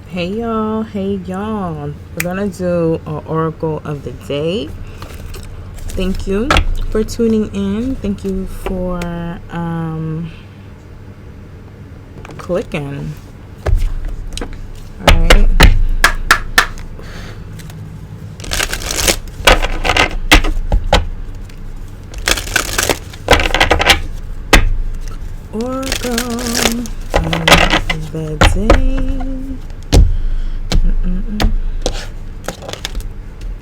Hey y'all, we're gonna do an oracle of the day. Thank you for tuning in. Thank you for clicking. All right, oracle of the day.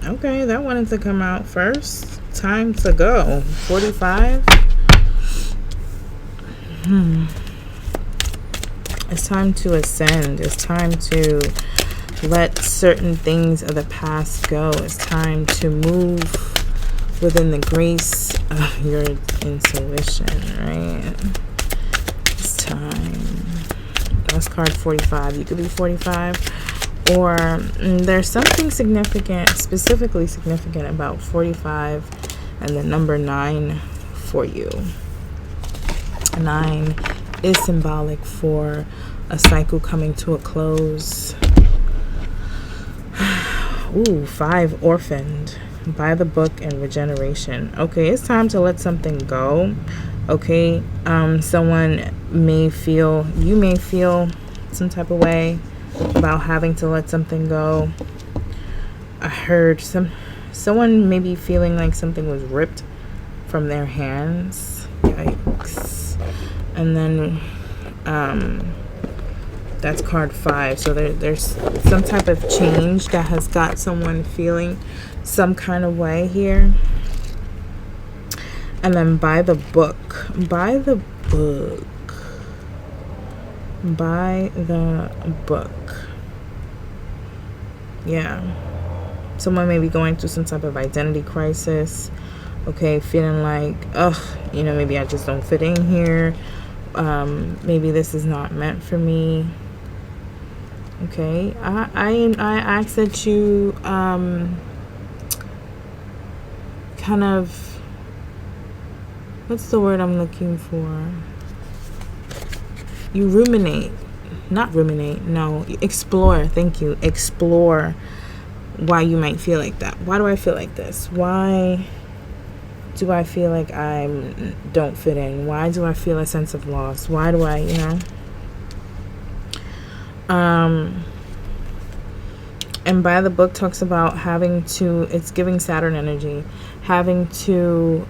Okay, that wanted to come out first. Time to go. 45. It's time to ascend. It's time to let certain things of the past go. It's time to move within the grace of your intuition, right? It's time. That's card 45. You could be 45. Or there's something significant, specifically significant about 45 and the number 9 for you. 9 is symbolic for a cycle coming to a close. Ooh, 5, orphaned, by the book, and regeneration. Okay, it's time to let something go. Okay, someone may feel, you may feel some type of way about having to let something go. I heard someone may be feeling like something was ripped from their hands. Yikes. And then that's card 5. So there's some type of change that has got someone feeling some kind of way here. And then by the book. By the book. Yeah, someone may be going through some type of identity crisis. Okay, feeling like, maybe I just don't fit in here. Maybe this is not meant for me. Okay, I ask that you kind of, what's the word I'm looking for? You ruminate. Not ruminate, no. Explore. Thank you. Explore why you might feel like that. Why do I feel like this? Why do I feel like I don't fit in? Why do I feel a sense of loss? Why do I, And by the book talks about having to, it's giving Saturn energy, having to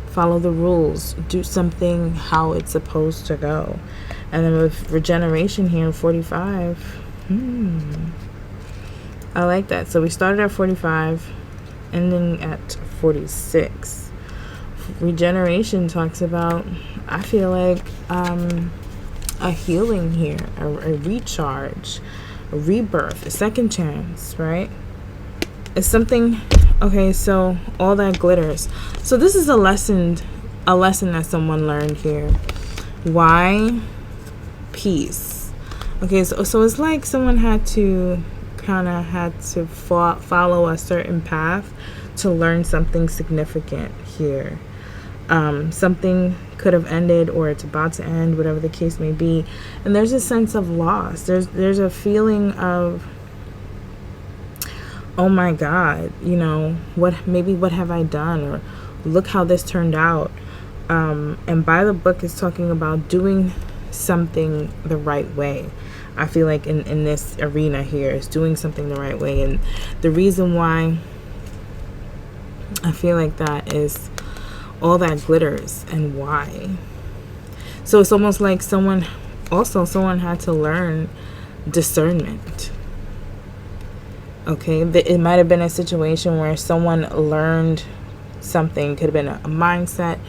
follow the rules, do something how it's supposed to go. And then with regeneration here, 45. I like that. So we started at 45, ending at 46. Regeneration talks about, I feel like, a healing here, a recharge, a rebirth, a second chance, right? It's something. Okay, so all that glitters. So this is a lesson that someone learned here. Why? Peace. Okay, so it's like someone had to follow a certain path to learn something significant here. Something could have ended, or it's about to end, whatever the case may be. And there's a sense of loss. There's a feeling of, oh my God, what have I done, or look how this turned out. And by the book is talking about doing something the right way. I feel like in this arena here is doing something the right way. And the reason why I feel like that is all that glitters and why. So it's almost like someone had to learn discernment. Okay, it might have been a situation where someone learned something. Could have been a mindset,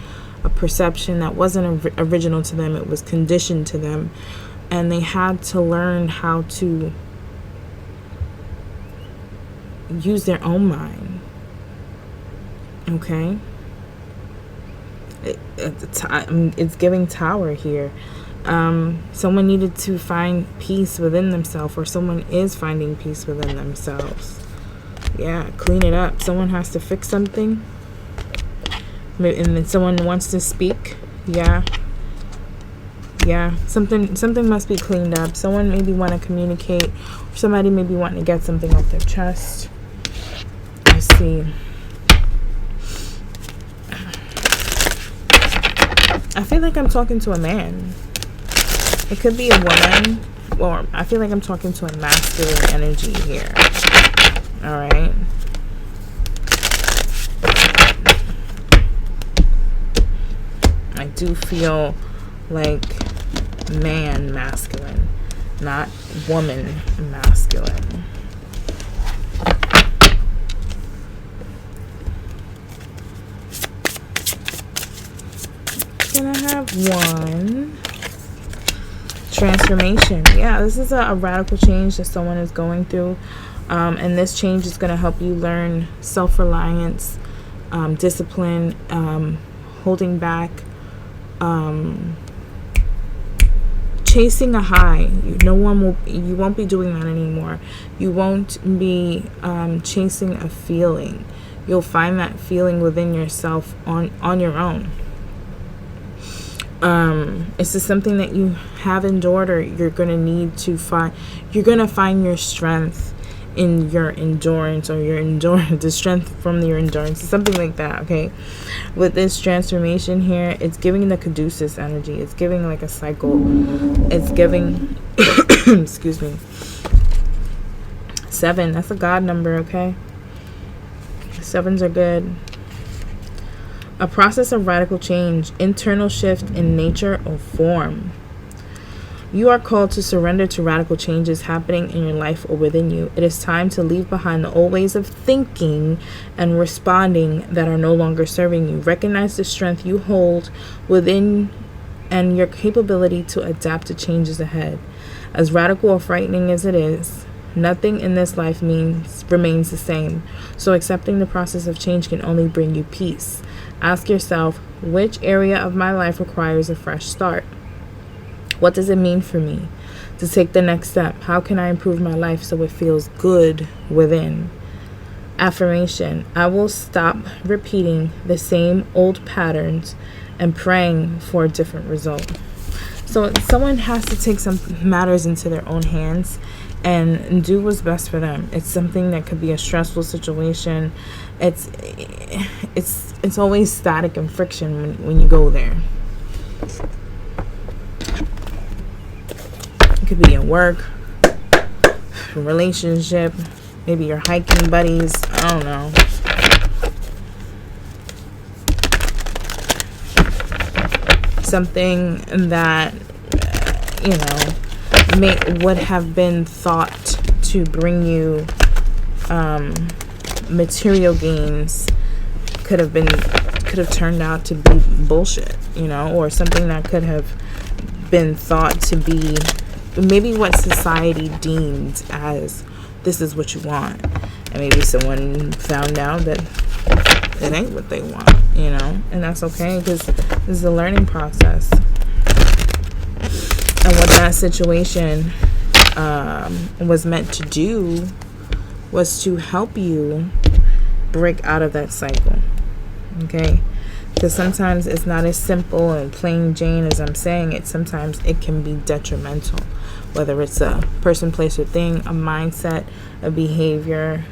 a perception that wasn't original to them. It was conditioned to them. And they had to learn how to use their own mind. Okay? It's giving Tower here. Someone needed to find peace within themselves, or someone is finding peace within themselves. Yeah, clean it up. Someone has to fix something, and then someone wants to speak. Yeah, Yeah, something must be cleaned up. Someone maybe want to communicate, or somebody maybe wanting to get something off their chest. I see. I feel like I'm talking to a man. It could be a woman, or I feel like I'm talking to a masculine energy here. All right. I do feel like man masculine, not woman masculine. Can I have one? Transformation. Yeah, this is a radical change that someone is going through. And this change is going to help you learn self-reliance, discipline, holding back, chasing a high. You won't be doing that anymore. You won't be chasing a feeling. You'll find that feeling within yourself on your own. It's just something that you have endured, or you're going to need to find. You're going to find your strength in your endurance, or your endurance, the strength from your endurance, something like that. Okay, with this transformation here, it's giving the caduceus energy. It's giving like a cycle. It's giving excuse me, 7. That's a God number. Okay, 7s are good. A process of radical change, internal shift in nature or form. You are called to surrender to radical changes happening in your life or within you. It is time to leave behind the old ways of thinking and responding that are no longer serving you. Recognize the strength you hold within and your capability to adapt to changes ahead. As radical or frightening as it is, nothing in this life remains the same. So accepting the process of change can only bring you peace. Ask yourself, which area of my life requires a fresh start? What does it mean for me to take the next step? How can I improve my life so it feels good within? Affirmation. I will stop repeating the same old patterns and praying for a different result. So someone has to take some matters into their own hands and do what's best for them. It's something that could be a stressful situation. It's always static and friction when you go there. It could be in work, relationship, maybe your hiking buddies. I don't know. Something that would have been thought to bring you material gains could have turned out to be bullshit, or something that could have been thought to be maybe what society deems as this is what you want, and maybe someone found out that it ain't what they want, and that's okay, because this is a learning process. And what that situation was meant to do was to help you break out of that cycle. Okay? Because sometimes it's not as simple and plain Jane as I'm saying it. Sometimes it can be detrimental. Whether it's a person, place, or thing, a mindset, a behavior,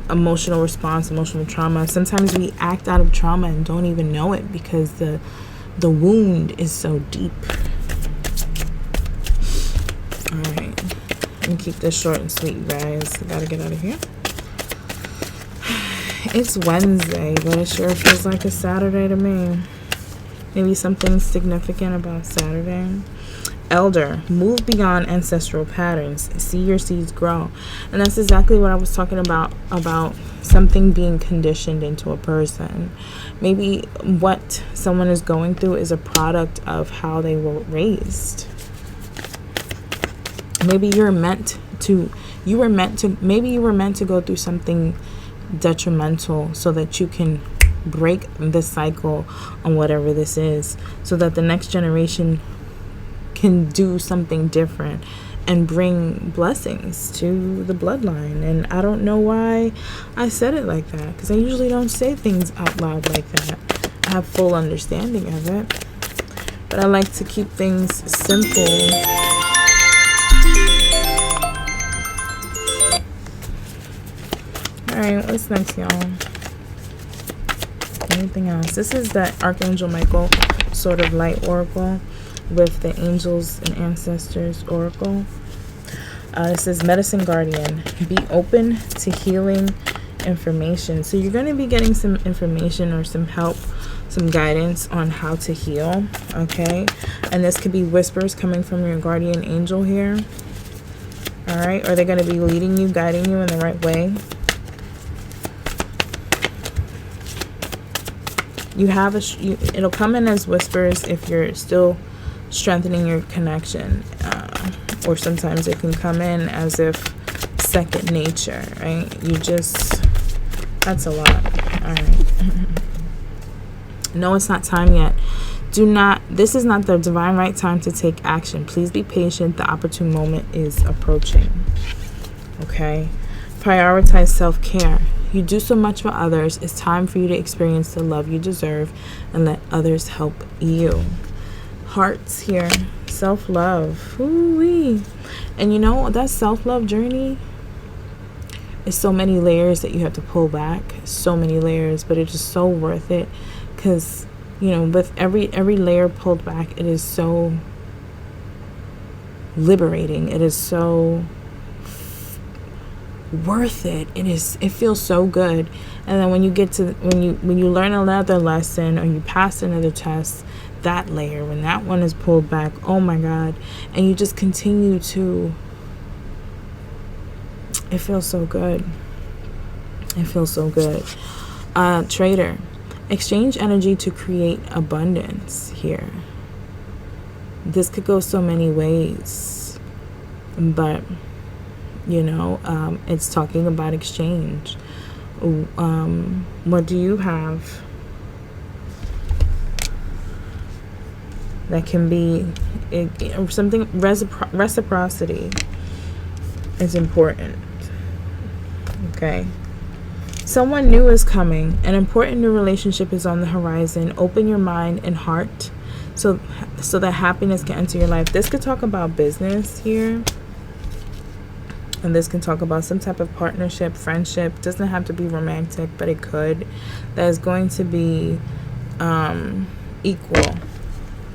emotional response, emotional trauma. Sometimes we act out of trauma and don't even know it because the wound is so deep. Alright. Let me keep this short and sweet, you guys. I gotta get out of here. It's Wednesday, but it sure feels like a Saturday to me. Maybe something significant about Saturday. Elder, move beyond ancestral patterns. See your seeds grow. And that's exactly what I was talking about something being conditioned into a person. Maybe what someone is going through is a product of how they were raised. Maybe you were meant to go through something detrimental so that you can break the cycle on whatever this is, so that the next generation can do something different and bring blessings to the bloodline. And I don't know why I said it like that, because I usually don't say things out loud like that. I have full understanding of it. but I like to keep things simple. Alright, what's next, y'all? Anything else? This is the Archangel Michael sort of light oracle with the angels and ancestors oracle. It says medicine guardian, be open to healing information. So you're going to be getting some information or some help, some guidance on how to heal. Okay, and this could be whispers coming from your guardian angel here. All right, or they're going to be leading you, guiding you in the right way. You have it'll come in as whispers if you're still strengthening your connection, or sometimes it can come in as if second nature, right? That's a lot. All right. No, it's not time yet. This is not the divine right time to take action. Please be patient. The opportune moment is approaching. Okay. Prioritize self-care. You do so much for others. It's time for you to experience the love you deserve and let others help you. Hearts here. Self-love. Ooh-wee. And you know, that self-love journey is so many layers that you have to pull back. So many layers, but it's just so worth it. Because, you know, with every layer pulled back, it is so liberating. It is so worth it. It feels so good. And then when you get to when you learn another lesson or you pass another test, that layer, when that one is pulled back, oh my God, and you just continue to, it feels so good. It feels so good. Trader, exchange energy to create abundance here. This could go so many ways, but you know, it's talking about exchange. What do you have that can be something? Reciprocity is important. Okay. Someone new is coming. An important new relationship is on the horizon. Open your mind and heart so that happiness can enter your life. This could talk about business here. And this can talk about some type of partnership, friendship. Doesn't have to be romantic, but it could. That is going to be equal.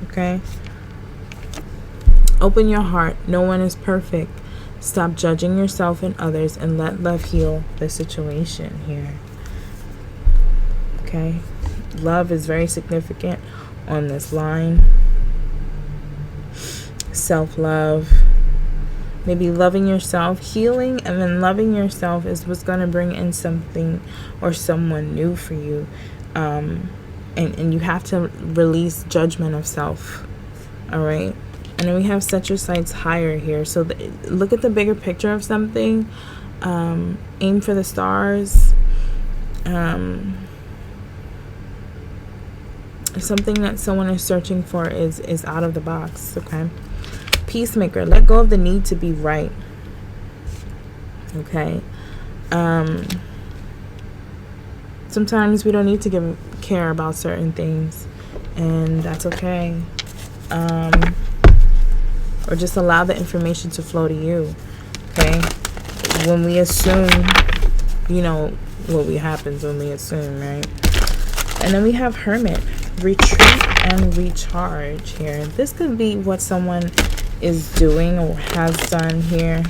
Okay? Open your heart. No one is perfect. Stop judging yourself and others and let love heal the situation here. Okay? Love is very significant on this line. Self-love. Maybe loving yourself, healing, and then loving yourself is what's going to bring in something or someone new for you. And you have to release judgment of self. All right? And then we have set your sights higher here. So look at the bigger picture of something. Aim for the stars. Something that someone is searching for is out of the box. Okay? Peacemaker, let go of the need to be right. Okay. Sometimes we don't need to care about certain things, and that's okay. Or just allow the information to flow to you. Okay. When we assume, you know what happens when we assume, right? And then we have Hermit, retreat and recharge here. This could be what someone is doing or has done here.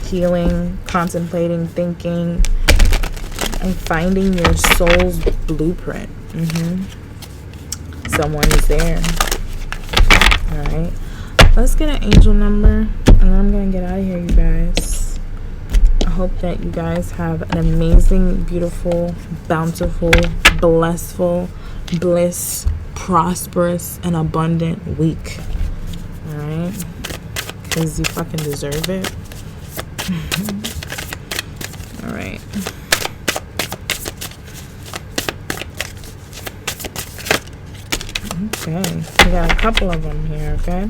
Healing, contemplating, thinking, and finding your soul's blueprint. Someone is there. Alright. Let's get an angel number, and then I'm going to get out of here, you guys. I hope that you guys have an amazing, beautiful, bountiful, blissful, prosperous, and abundant week. Alright? Because you fucking deserve it. Alright. Okay. We got a couple of them here, okay?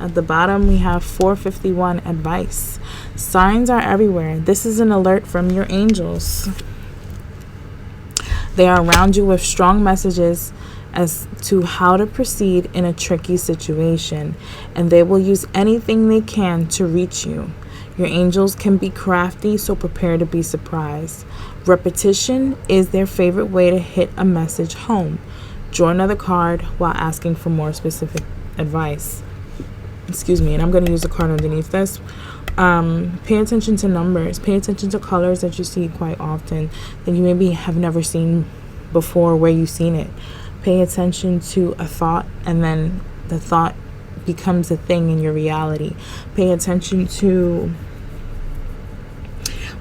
At the bottom, we have 451 advice. Signs are everywhere. This is an alert from your angels. They are around you with strong messages as to how to proceed in a tricky situation, and they will use anything they can to reach you. Your angels can be crafty, so prepare to be surprised. Repetition is their favorite way to hit a message home. Draw another card while asking for more specific advice. Excuse me, and I'm going to use a card underneath this. Pay attention to numbers. Pay attention to colors that you see quite often that you maybe have never seen before where you've seen it. Pay attention to a thought, and then the thought becomes a thing in your reality. Pay attention to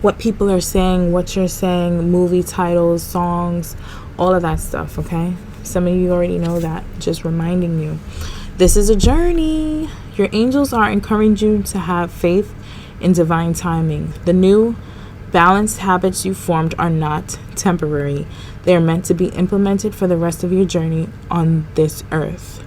what people are saying, what you're saying, movie titles, songs, all of that stuff, okay? Some of you already know that. Just reminding you. This is a journey. Your angels are encouraging you to have faith in divine timing. The new balanced habits you formed are not temporary. They are meant to be implemented for the rest of your journey on this earth.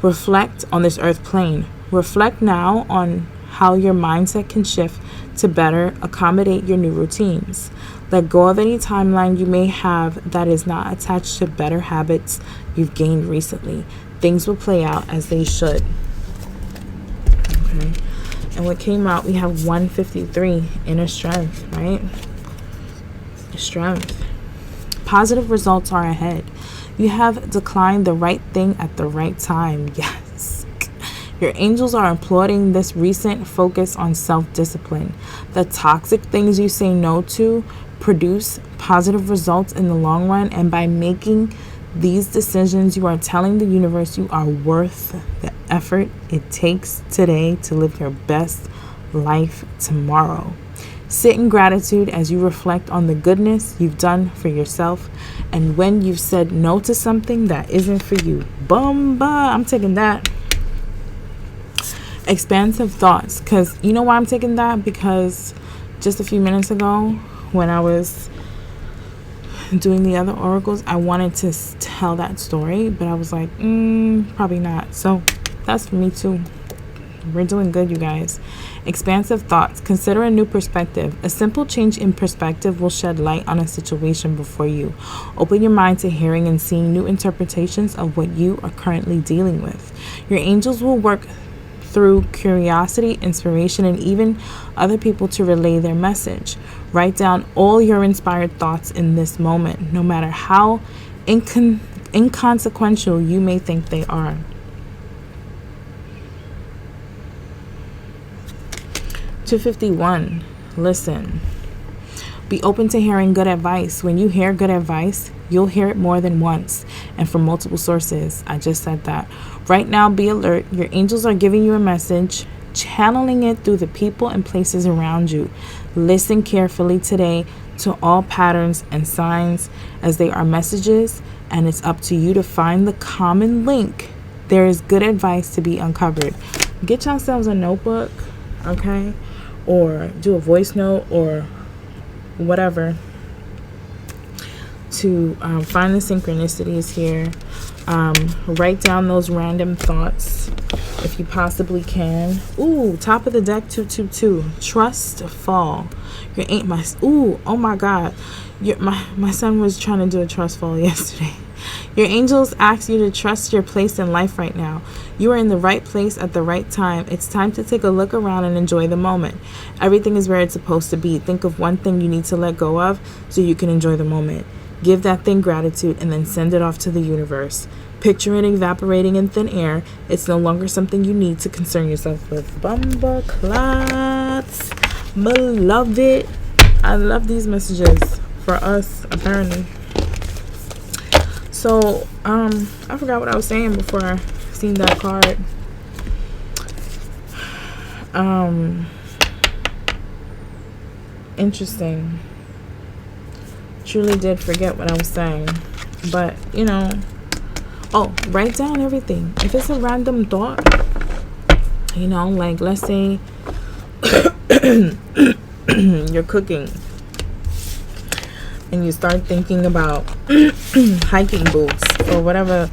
Reflect on this earth plane. Reflect now on how your mindset can shift to better accommodate your new routines. Let go of any timeline you may have that is not attached to better habits you've gained recently. Things will play out as they should. Okay. And what came out, we have 153, inner strength, right? Strength. Positive results are ahead. You have declined the right thing at the right time. Yes. Your angels are applauding this recent focus on self-discipline. The toxic things you say no to produce positive results in the long run, and by making these decisions, you are telling the universe you are worth the effort it takes today to live your best life tomorrow. Sit in gratitude as you reflect on the goodness you've done for yourself, and when you've said no to something that isn't for you. Bumba, I'm taking that. Expansive thoughts, because you know why I'm taking that? Because just a few minutes ago when I was doing the other oracles, I wanted to tell that story, but I was like, probably not. So that's for me too. We're doing good, you guys. Expansive thoughts. Consider a new perspective. A simple change in perspective will shed light on a situation before you. Open your mind to hearing and seeing new interpretations of what you are currently dealing with. Your angels will work through curiosity, inspiration, and even other people to relay their message. Write down all your inspired thoughts in this moment, no matter how inconsequential you may think they are. $251. Listen. Be open to hearing good advice. When you hear good advice, you'll hear it more than once and from multiple sources. I just said that. Right now, be alert. Your angels are giving you a message, channeling it through the people and places around you. Listen carefully today to all patterns and signs, as they are messages, and it's up to you to find the common link. There is good advice to be uncovered. Get yourselves a notebook, okay? Or do a voice note or whatever to find the synchronicities here. Write down those random thoughts if you possibly can. Ooh, top of the deck, 222. Trust fall. Your ain't my. Ooh, oh my God. My son was trying to do a trust fall yesterday. Your angels ask you to trust your place in life right now. You are in the right place at the right time. It's time to take a look around and enjoy the moment. Everything is where it's supposed to be. Think of one thing you need to let go of so you can enjoy the moment. Give that thing gratitude and then send it off to the universe. Picture it evaporating in thin air. It's no longer something you need to concern yourself with. Bumba clots. Beloved. I love these messages for us, apparently. So, I forgot what I was saying before I seen that card. Interesting. Truly did forget what I was saying. But, you know, write down everything. If it's a random thought, you know, like let's say you're cooking and you start thinking about hiking boots for whatever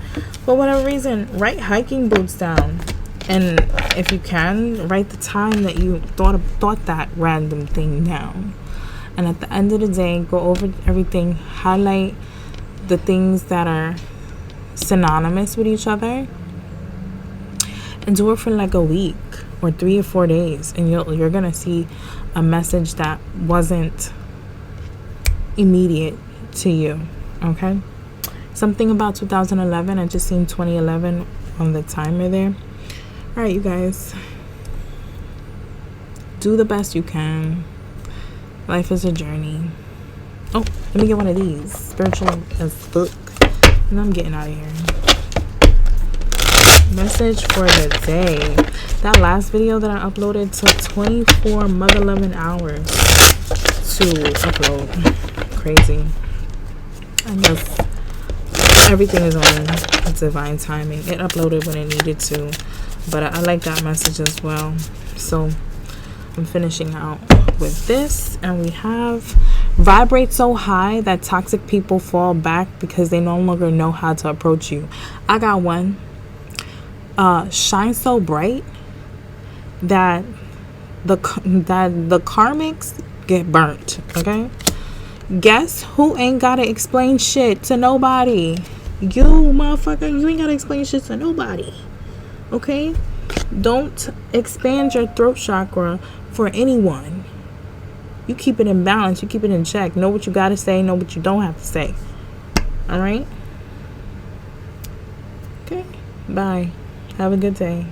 reason, write hiking boots down. And if you can, write the time that you thought that random thing down. And at the end of the day, go over everything, highlight the things that are synonymous with each other, and do it for like a week or 3 or 4 days, and you're gonna see a message that wasn't immediate to you. Okay, something about 2011. I just seen 2011 on the timer there. All right, you guys, do the best you can. Life is a journey. Oh, let me get one of these, spiritual as book, and I'm getting out of here. Message for the day. That last video that I uploaded took 24 mother-loving hours to upload. Crazy. I guess everything is on divine timing. It uploaded when it needed to, but I like that message as well. So I'm finishing out with this, and we have vibrate so high that toxic people fall back because they no longer know how to approach you. I got one. Shine so bright that the karmics get burnt. Okay, guess who ain't gotta explain shit to nobody? You motherfucker, you ain't gotta explain shit to nobody. Okay, don't expand your throat chakra for anyone. You keep it in balance, you keep it in check. Know what you gotta say, know what you don't have to say. All right, okay, bye. Have a good day.